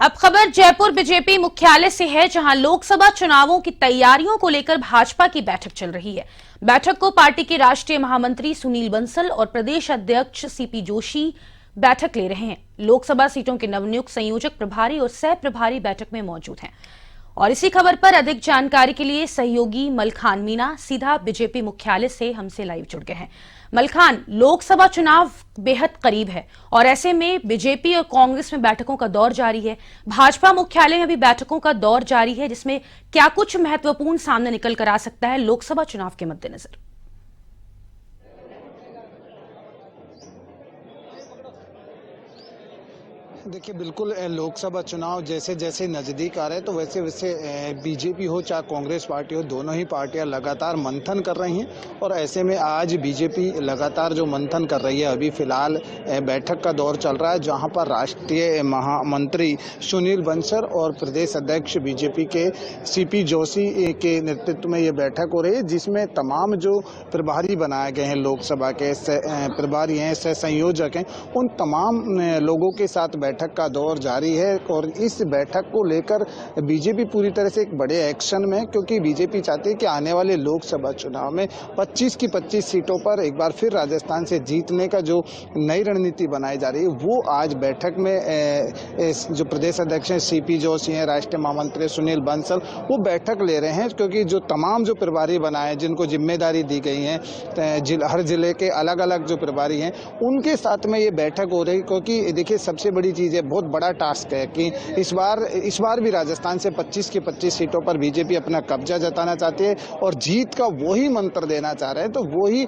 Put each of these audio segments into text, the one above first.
अब खबर जयपुर बीजेपी मुख्यालय से है, जहां लोकसभा चुनावों की तैयारियों को लेकर भाजपा की बैठक चल रही है। बैठक को पार्टी के राष्ट्रीय महामंत्री सुनील बंसल और प्रदेश अध्यक्ष सीपी जोशी बैठक ले रहे हैं। लोकसभा सीटों के नवनियुक्त संयोजक, प्रभारी और सह प्रभारी बैठक में मौजूद हैं। और इसी खबर पर अधिक जानकारी के लिए सहयोगी मलखान मीना सीधा बीजेपी मुख्यालय से हमसे लाइव जुड़ गए हैं। मलखान, लोकसभा चुनाव बेहद करीब है और ऐसे में बीजेपी और कांग्रेस में बैठकों का दौर जारी है। भाजपा मुख्यालय में भी बैठकों का दौर जारी है, जिसमें क्या कुछ महत्वपूर्ण सामने निकल कर आ सकता है लोकसभा चुनाव के मद्देनजर? देखिए, बिल्कुल लोकसभा चुनाव जैसे जैसे नज़दीक आ रहे हैं तो वैसे वैसे बीजेपी हो चाहे कांग्रेस पार्टी हो, दोनों ही पार्टियां लगातार मंथन कर रही हैं। और ऐसे में आज बीजेपी लगातार जो मंथन कर रही है, अभी फिलहाल बैठक का दौर चल रहा है, जहां पर राष्ट्रीय महामंत्री सुनील बंसल और प्रदेश अध्यक्ष बीजेपी के सीपी जोशी के नेतृत्व में ये बैठक हो रही है, जिसमें तमाम जो प्रभारी बनाए गए हैं, लोकसभा के प्रभारी हैं, सह संयोजक हैं, उन तमाम लोगों के साथ बैठक का दौर जारी है। और इस बैठक को लेकर बीजेपी पूरी तरह से एक बड़े एक्शन में, क्योंकि बीजेपी चाहती है कि आने वाले लोकसभा चुनाव में 25 की 25 सीटों पर एक बार फिर राजस्थान से जीतने का जो नई रणनीति बनाई जा रही है, वो आज बैठक में जो प्रदेश अध्यक्ष हैं सीपी जोशी हैं, राष्ट्रीय महामंत्री सुनील बंसल, वो बैठक ले रहे हैं। क्योंकि जो तमाम जो प्रभारी बनाए, जिनको जिम्मेदारी दी गई है, हर जिले के अलग अलग जो प्रभारी हैं, उनके साथ में ये बैठक हो रही है। क्योंकि देखिए, सबसे बड़ी चीज़ है, बहुत बड़ा टास्क है कि इस बार भी राजस्थान से 25 की 25 सीटों पर बीजेपी अपना कब्जा जताना चाहती है और जीत का वही मंत्र देना चाह रहे हैं। तो वही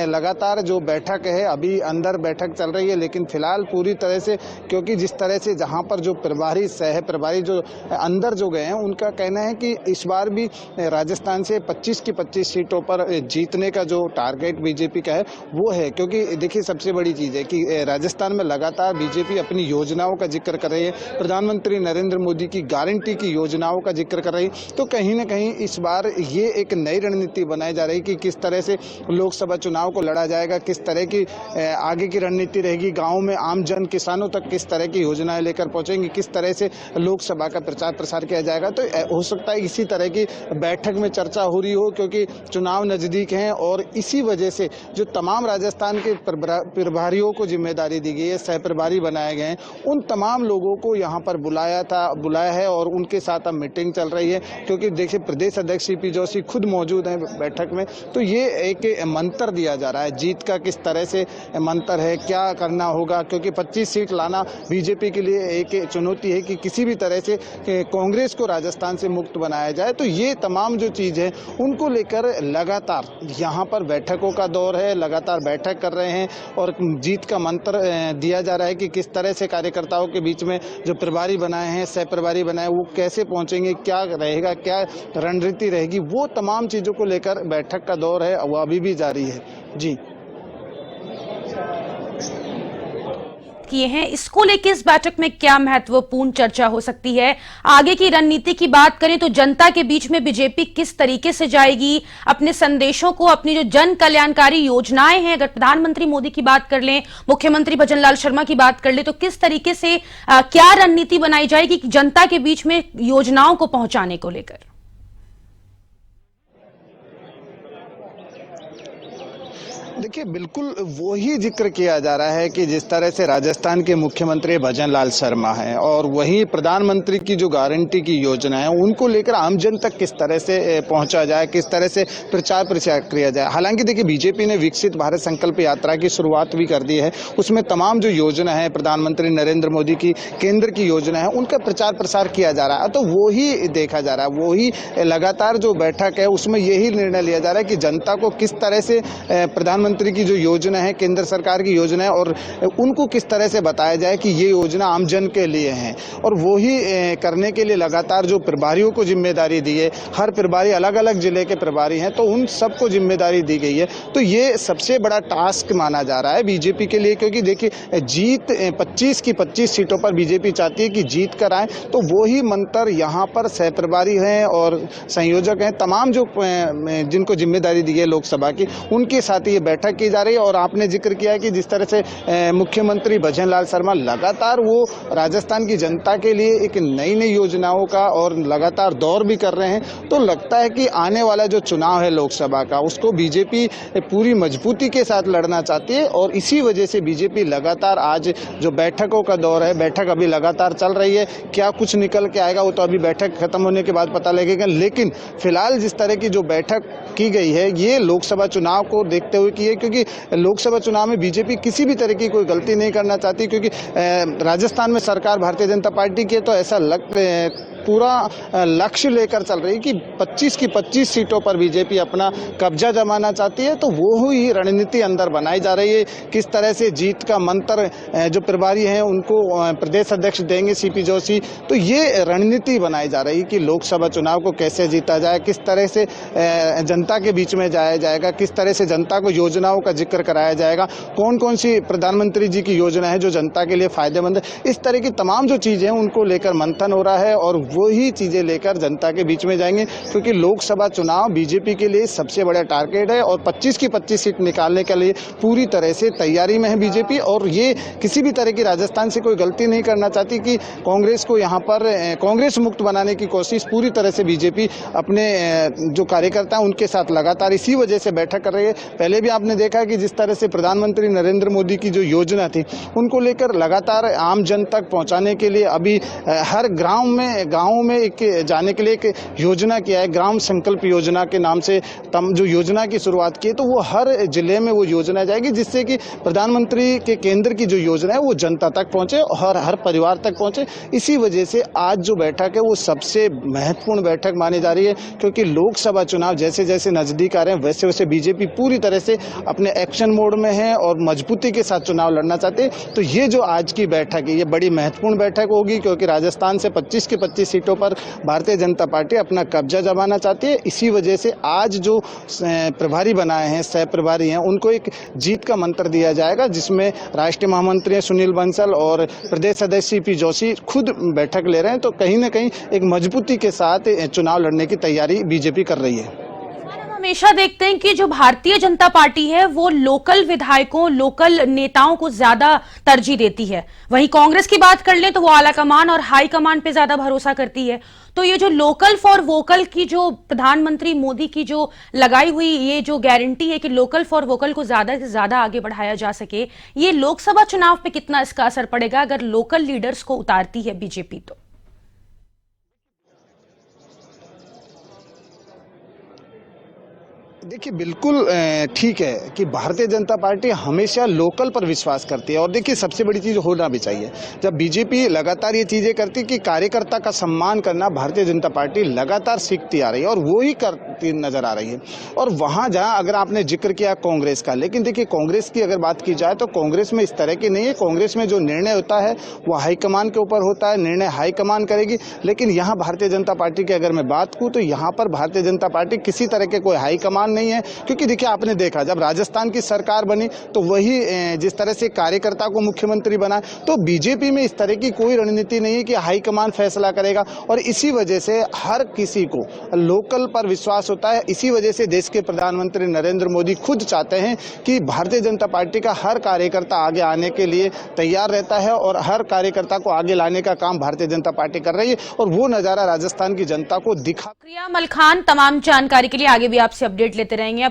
लगातार जो बैठक है, अभी अंदर बैठक चल रही है, लेकिन फिलहाल पूरी तरह से, क्योंकि जिस तरह से जहां पर जो प्रभारी सह प्रभारी जो अंदर जो गए हैं, उनका कहना है कि इस बार भी राजस्थान से 25 की 25 सीटों पर जीतने का जो टारगेट बीजेपी का है वो है। क्योंकि देखिए, सबसे बड़ी चीज़ है कि राजस्थान में लगातार बीजेपी अपनी योजनाओं का जिक्र कर रही है, प्रधानमंत्री नरेंद्र मोदी की गारंटी की योजनाओं का जिक्र कर रही है। तो कहीं ना कहीं इस बार ये एक नई रणनीति बनाई जा रही है कि किस तरह से लोकसभा चुनाव को लड़ा जाएगा, किस तरह की आगे की रणनीति रहेगी, गाँव में आम जन किसानों तक किस तरह की योजनाएं लेकर पहुंचेंगी, किस तरह से लोकसभा का प्रचार प्रसार किया जाएगा। तो हो सकता है इसी तरह की बैठक में चर्चा हो रही हो, क्योंकि चुनाव नज़दीक हैं और इसी वजह से जो तमाम राजस्थान के प्रभारियों को जिम्मेदारी दी गई है, सह प्रभारी बनाए गए हैं, उन तमाम लोगों को यहाँ पर बुलाया है और उनके साथ अब मीटिंग चल रही है। क्योंकि देखिए, प्रदेश अध्यक्ष सीपी जोशी खुद मौजूद हैं बैठक में। तो ये एक मंत्र दिया जा रहा है, जीत का किस तरह से मंत्र है, क्या करना होगा। क्योंकि 25 सीट लाना बीजेपी के लिए एक चुनौती है कि किसी भी तरह से कांग्रेस को राजस्थान से मुक्त बनाया जाए। तो ये तमाम जो चीज़ है, उनको लेकर लगातार यहाँ पर बैठकों का दौर है, लगातार बैठक कर रहे हैं और जीत का मंत्र दिया जा रहा है कि किस तरह से कार्यकर्ताओं के बीच में जो प्रभारी बनाए हैं, सह प्रभारी बनाए, वो कैसे पहुंचेंगे, क्या रहेगा, क्या रणनीति रहेगी, वो तमाम चीज़ों को लेकर बैठक का दौर है, वो अभी भी जारी है। जी, किए हैं, इसको लेकर इस बैठक में क्या महत्वपूर्ण चर्चा हो सकती है? आगे की रणनीति की बात करें तो जनता के बीच में बीजेपी किस तरीके से जाएगी, अपने संदेशों को, अपनी जो जन कल्याणकारी योजनाएं हैं, अगर प्रधानमंत्री मोदी की बात कर लें, मुख्यमंत्री भजनलाल शर्मा की बात कर लें, तो किस तरीके से क्या रणनीति बनाई जाएगी जनता के बीच में योजनाओं को पहुंचाने को लेकर? देखिए, बिल्कुल वही जिक्र किया जा रहा है कि जिस तरह से राजस्थान के मुख्यमंत्री भजनलाल शर्मा हैं और वही प्रधानमंत्री की जो गारंटी की योजना है, उनको लेकर आम जन तक किस तरह से पहुंचा जाए, किस तरह से प्रचार प्रसार किया जाए। हालांकि देखिए, बीजेपी ने विकसित भारत संकल्प यात्रा की शुरुआत भी कर दी है, उसमें तमाम जो योजना है, प्रधानमंत्री नरेंद्र मोदी की केंद्र की योजना है, उनका प्रचार प्रसार किया जा रहा है। तो वो ही देखा जा रहा है, वही लगातार जो बैठक है उसमें यही निर्णय लिया जा रहा है कि जनता को किस तरह से प्रधानमंत्री की जो योजना है, केंद्र सरकार की योजना है, और उनको किस तरह से बताया जाए कि ये योजना आम जन के लिए है। और वो ही करने के लिए लगातार जो प्रभारियों को जिम्मेदारी दी है, हर प्रभारी अलग अलग जिले के प्रभारी हैं, तो उन सबको जिम्मेदारी दी गई है। तो ये सबसे बड़ा टास्क माना जा रहा है बीजेपी के लिए। क्योंकि देखिए, जीत 25 की 25 सीटों पर बीजेपी चाहती है कि जीत कर आए। तो वो ही मंत्र यहाँ पर सह प्रभारी हैं और संयोजक हैं, तमाम जो जिनको जिम्मेदारी दी है लोकसभा की, उनके साथ ये बैठक बैठक की जा रही है। और आपने जिक्र किया कि जिस तरह से मुख्यमंत्री भजन लाल शर्मा लगातार वो राजस्थान की जनता के लिए एक नई नई योजनाओं का और लगातार दौर भी कर रहे हैं, तो लगता है कि आने वाला जो चुनाव है लोकसभा का, उसको बीजेपी पूरी मजबूती के साथ लड़ना चाहती है। और इसी वजह से बीजेपी लगातार आज जो बैठकों का दौर है, बैठक अभी लगातार चल रही है। क्या कुछ निकल के आएगा वो तो अभी बैठक खत्म होने के बाद पता लगेगा, लेकिन फिलहाल जिस तरह की जो बैठक की गई है ये लोकसभा चुनाव को देखते हुए की है, क्योंकि लोकसभा चुनाव में बीजेपी किसी भी तरह की कोई गलती नहीं करना चाहती, क्योंकि राजस्थान में सरकार भारतीय जनता पार्टी की है, तो ऐसा पूरा लक्ष्य लेकर चल रही है कि 25 की 25 सीटों पर बीजेपी अपना कब्जा जमाना चाहती है। तो वो ही रणनीति अंदर बनाई जा रही है। किस तरह से जीत का मंत्र जो प्रभारी हैं उनको प्रदेश अध्यक्ष देंगे सीपी जोशी, तो ये रणनीति बनाई जा रही है कि लोकसभा चुनाव को कैसे जीता जाए, किस तरह से जनता के बीच में जाया जाएगा, किस तरह से जनता को योजनाओं का जिक्र कराया जाएगा, कौन कौन सी प्रधानमंत्री जी की योजना है जो जनता के लिए फायदेमंद है, इस तरह की तमाम जो चीज़ें हैं उनको लेकर मंथन हो रहा है। और वही चीज़ें लेकर जनता के बीच में जाएंगे, क्योंकि लोकसभा चुनाव बीजेपी के लिए सबसे बड़ा टारगेट है और 25 की 25 सीट निकालने के लिए पूरी तरह से तैयारी में है बीजेपी। और ये किसी भी तरह की राजस्थान से कोई गलती नहीं करना चाहती कि कांग्रेस को यहाँ पर कांग्रेस मुक्त बनाने की कोशिश पूरी तरह से बीजेपी अपने जो कार्यकर्ता हैं उनके साथ लगातार इसी वजह से बैठक कर रही है। पहले भी आपने देखा कि जिस तरह से प्रधानमंत्री नरेंद्र मोदी की जो योजना थी उनको लेकर लगातार आम जन तक पहुँचाने के लिए अभी हर गाँव में एक जाने के लिए एक योजना किया है, ग्राम संकल्प योजना के नाम से जो योजना की शुरुआत की है, तो वो हर जिले में वो योजना जाएगी, जिससे कि प्रधानमंत्री के केंद्र की जो योजना है वो जनता तक पहुंचे और हर परिवार तक पहुंचे। इसी वजह से आज जो बैठक है वो सबसे महत्वपूर्ण बैठक मानी जा रही है, क्योंकि लोकसभा चुनाव जैसे जैसे नजदीक आ रहे हैं वैसे वैसे बीजेपी पूरी तरह से अपने एक्शन मोड में है और मजबूती के साथ चुनाव लड़ना चाहते हैं। तो ये जो आज की बैठक है ये बड़ी महत्वपूर्ण बैठक होगी, क्योंकि राजस्थान से 25 की 25 सीटों पर भारतीय जनता पार्टी अपना कब्जा जमाना चाहती है। इसी वजह से आज जो प्रभारी बनाए हैं, सह प्रभारी हैं, उनको एक जीत का मंत्र दिया जाएगा, जिसमें राष्ट्रीय महामंत्री सुनील बंसल और प्रदेश अध्यक्ष सीपी जोशी खुद बैठक ले रहे हैं। तो कहीं ना कहीं एक मजबूती के साथ चुनाव लड़ने की तैयारी बीजेपी कर रही है। हमेशा देखते हैं कि जो भारतीय जनता पार्टी है वो लोकल विधायकों, लोकल नेताओं को ज्यादा तरजीह देती है। वहीं कांग्रेस की बात कर लें तो वो आला कमान और हाई कमान पे ज्यादा भरोसा करती है। तो ये जो लोकल फॉर वोकल की जो प्रधानमंत्री मोदी की जो लगाई हुई ये जो गारंटी है कि लोकल फॉर वोकल को ज्यादा से ज्यादा आगे बढ़ाया जा सके, ये लोकसभा चुनाव पे कितना इसका असर पड़ेगा अगर लोकल लीडर्स को उतारती है बीजेपी? तो देखिए बिल्कुल ठीक है कि भारतीय जनता पार्टी हमेशा लोकल पर विश्वास करती है। और देखिए सबसे बड़ी चीज़ होना भी चाहिए, जब बीजेपी लगातार ये चीज़ें करती कि कार्यकर्ता का सम्मान करना भारतीय जनता पार्टी लगातार सीखती आ रही है और वो ही करती नज़र आ रही है। और वहाँ जहाँ अगर आपने जिक्र किया कांग्रेस का, लेकिन देखिए कांग्रेस की अगर बात की जाए तो कांग्रेस में इस तरह की नहीं है। कांग्रेस में जो निर्णय होता है वो हाईकमान के ऊपर होता है, निर्णय हाईकमान करेगी। लेकिन यहाँ भारतीय जनता पार्टी की अगर मैं बात करूँ तो यहाँ पर भारतीय जनता पार्टी किसी तरह के कोई हाईकमान नहीं है, क्योंकि देखिए आपने देखा जब राजस्थान की सरकार बनी तो वही जिस तरह से कार्यकर्ता को मुख्यमंत्री बना, तो बीजेपी में इस तरह की कोई रणनीति नहीं है कि हाईकमान फैसला करेगा। और इसी वजह से हर किसी को लोकल पर विश्वास होता है। इसी वजह से देश के प्रधानमंत्री नरेंद्र मोदी खुद चाहते हैं कि भारतीय जनता पार्टी का हर कार्यकर्ता आगे आने के लिए तैयार रहता है और हर कार्यकर्ता को आगे लाने का काम भारतीय जनता पार्टी कर रही है। और वो नज़ारा राजस्थान की जनता को दिखा। प्रिया मलखान, तमाम जानकारी के लिए आगे भी आपसे अपडेट लेते रहेंगे।